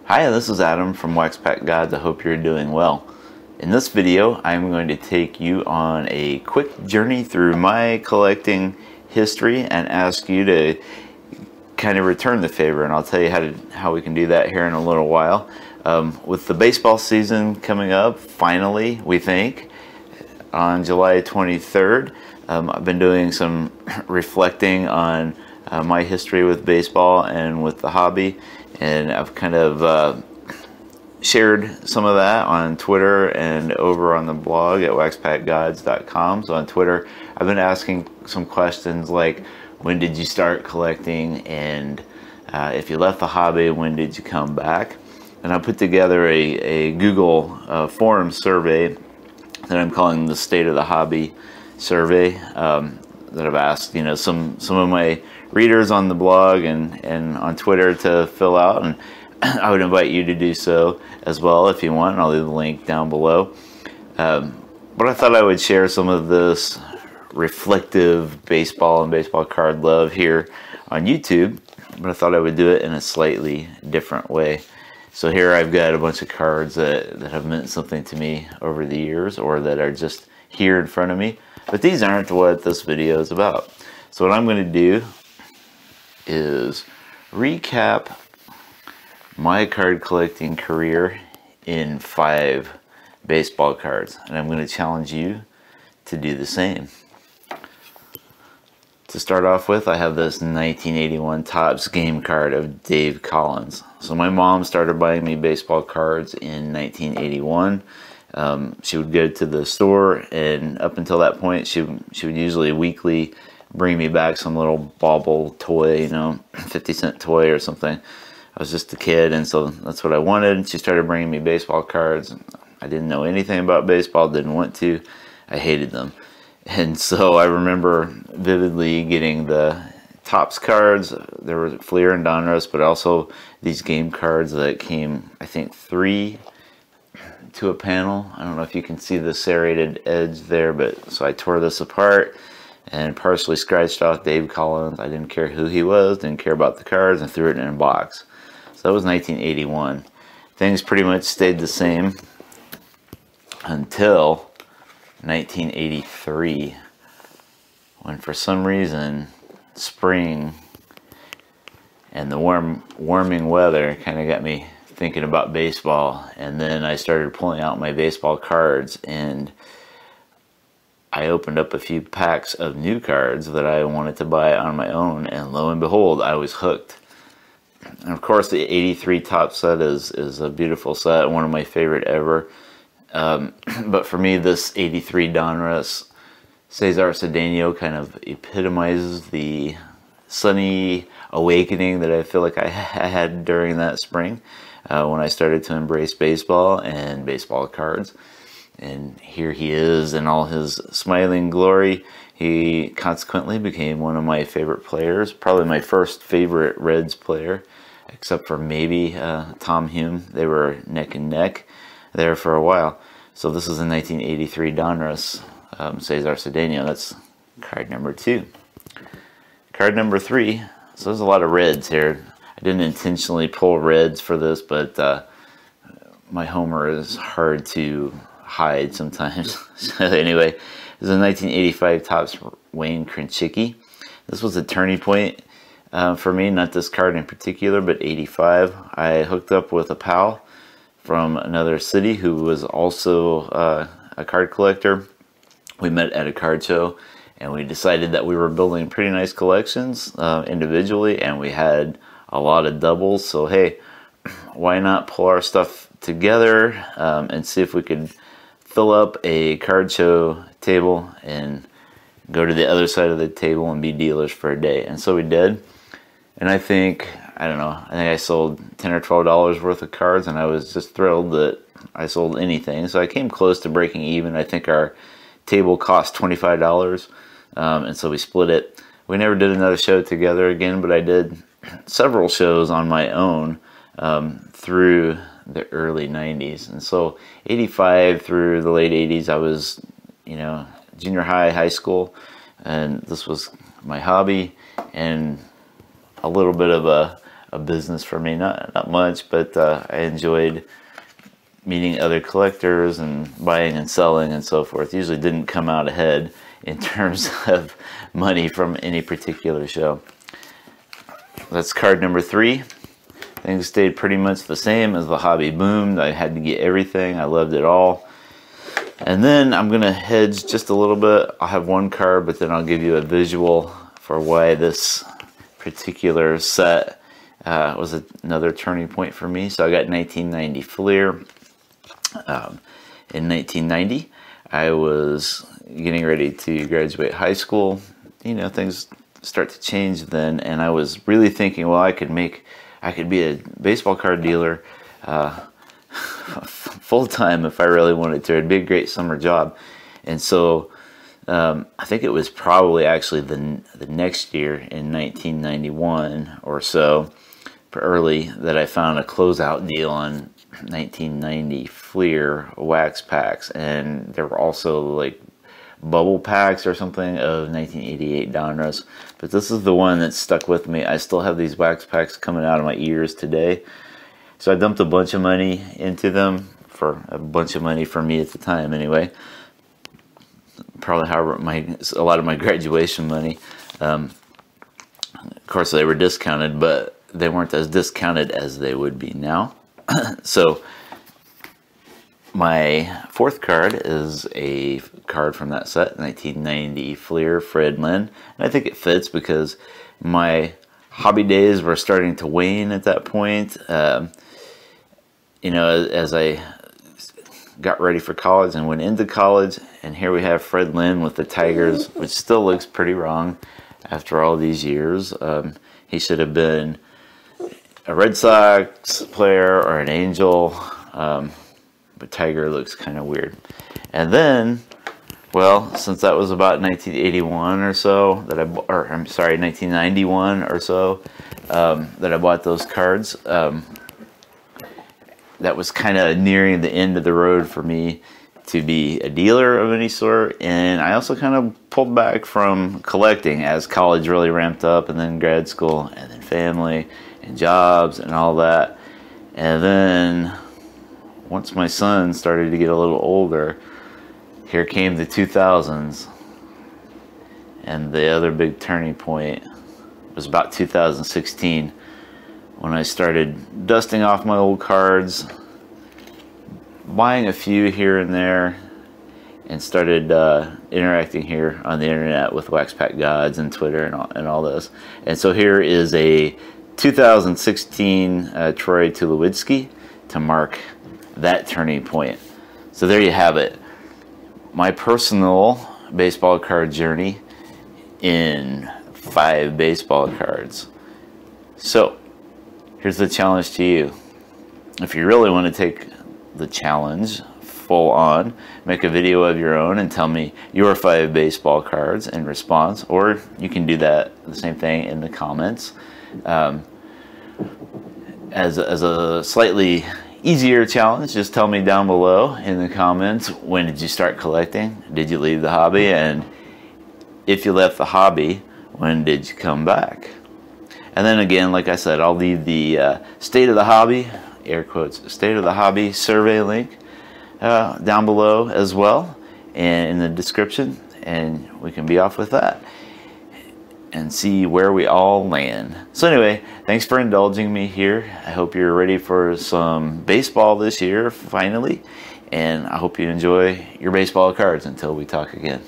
Hi, this is Adam from Wax Pack Gods. I hope you're doing well. In this video, I'm going to take you on a quick journey through my collecting history and ask you to kind of return the favor, and I'll tell you how we can do that here in a little while. With the baseball season coming up, finally, we think, on July 23rd, I've been doing some reflecting on my history with baseball and with the hobby, and I've kind of shared some of that on Twitter and over on the blog at waxpackgods.com. So on Twitter, I've been asking some questions like, when did you start collecting? And if you left the hobby, when did you come back? And I put together a Google forum survey that I'm calling the State of the Hobby survey, that I've asked, some of my readers on the blog and on Twitter to fill out, and I would invite you to do so as well if you want, and I'll leave the link down below. But I thought I would share some of this reflective baseball and baseball card love here on YouTube, but I thought I would do it in a slightly different way. So here I've got a bunch of cards that have meant something to me over the years, or that are just here in front of me, but these aren't what this video is about. So what I'm going to do is recap my card collecting career in 5 baseball cards, and I'm going to challenge you to do the same. To start off with, I have this 1981 Topps game card of Dave Collins. So my mom started buying me baseball cards in 1981. She would go to the store, and up until that point, she would usually weekly bring me back some little bauble toy, 50-cent toy or something. I was just a kid, and so that's what I wanted. She started bringing me baseball cards. I didn't know anything about baseball, didn't want to. I hated them. And so I remember vividly getting the Topps cards. There were Fleer and Donruss, but also these game cards that came, I think, 3 to a panel. I don't know if you can see the serrated edge there, but so I tore this apart and partially scratched off Dave Collins. I didn't care who he was, didn't care about the cards, and threw it in a box. So that was 1981. Things pretty much stayed the same until 1983, when for some reason spring and the warming weather kind of got me thinking about baseball, and then I started pulling out my baseball cards, and I opened up a few packs of new cards that I wanted to buy on my own, and lo and behold, I was hooked. And of course, the 83 Topps set is a beautiful set, one of my favorite ever. But for me, this 83 Donruss Cesar Cedeno kind of epitomizes the sunny awakening that I feel like I had during that spring, when I started to embrace baseball and baseball cards. And here he is in all his smiling glory. He consequently became one of my favorite players, probably my first favorite Reds player, except for maybe Tom Hume. They were neck and neck there for a while. So this is a 1983 Donruss Cesar Cedeno. That's card number 2. Card number 3. So there's a lot of Reds here. I didn't intentionally pull Reds for this, but my homer is hard to hide sometimes. So anyway, this is a 1985 Topps Wayne Krejcicki. This was a turning point for me, not this card in particular, but 85. I hooked up with a pal from another city who was also a card collector. We met at a card show, and we decided that we were building pretty nice collections individually, and we had a lot of doubles. So hey, why not pull our stuff together and see if we could fill up a card show table and go to the other side of the table and be dealers for a day. And so we did. And I think I sold $10 or $12 worth of cards, and I was just thrilled that I sold anything. So I came close to breaking even. I think our table cost $25, and so we split it. We never did another show together again, but I did several shows on my own through the early 90s. And so 85 through the late 80s, I was, junior high, high school, and this was my hobby and a little bit of a business for me. Not much, but I enjoyed meeting other collectors and buying and selling and so forth. Usually didn't come out ahead in terms of money from any particular show. That's card number 3. Things stayed pretty much the same as the hobby boomed. I had to get everything. I loved it all. And then I'm going to hedge just a little bit. I'll have one card, but then I'll give you a visual for why this particular set was another turning point for me. So I got 1990 Fleer. In 1990, I was getting ready to graduate high school. You know, things start to change then, and I was really thinking, well, I could be a baseball card dealer full-time if I really wanted to. It'd be a great summer job. And so I think it was probably actually the next year in 1991 or so, early, that I found a closeout deal on 1990 Fleer wax packs, and there were also like bubble packs or something of 1988 Donruss. But this is the one that stuck with me. I still have these wax packs coming out of my ears today. So I dumped a bunch of money into them, for a bunch of money for me at the time anyway. Probably a lot of my graduation money. Of course they were discounted, but they weren't as discounted as they would be now. So my 4th card is a card from that set, 1990 Fleer Fred Lynn. And I think it fits because my hobby days were starting to wane at that point. You know, as I got ready for college and went into college, and here we have Fred Lynn with the Tigers, which still looks pretty wrong after all these years. He should have been a Red Sox player or an Angel, but Tiger looks kind of weird. And then, well, since that was about 1981 or so that I'm sorry, 1991 or so that I bought those cards. That was kind of nearing the end of the road for me to be a dealer of any sort, and I also kind of pulled back from collecting as college really ramped up, and then grad school, and then family and jobs and all that. And then once my son started to get a little older, here came the 2000s, and the other big turning point was about 2016 when I started dusting off my old cards, buying a few here and there, and started interacting here on the internet with Wax Pack Gods and Twitter and all this. And so here is a 2016 Troy Tulowitzki to mark that turning point. So there you have it. My personal baseball card journey in 5 baseball cards. So here's the challenge to you. If you really want to take the challenge full on, make a video of your own and tell me your 5 baseball cards in response, or you can do that, the same thing, in the comments. As a slightly easier challenge, just tell me down below in the comments, when did you start collecting? Did you leave the hobby? And if you left the hobby, when did you come back? And then again, like I said, I'll leave the State of the Hobby, air quotes, State of the Hobby survey link down below as well, and in the description, and we can be off with that and see where we all land. So anyway, thanks for indulging me here. I hope you're ready for some baseball this year, finally, and I hope you enjoy your baseball cards until we talk again.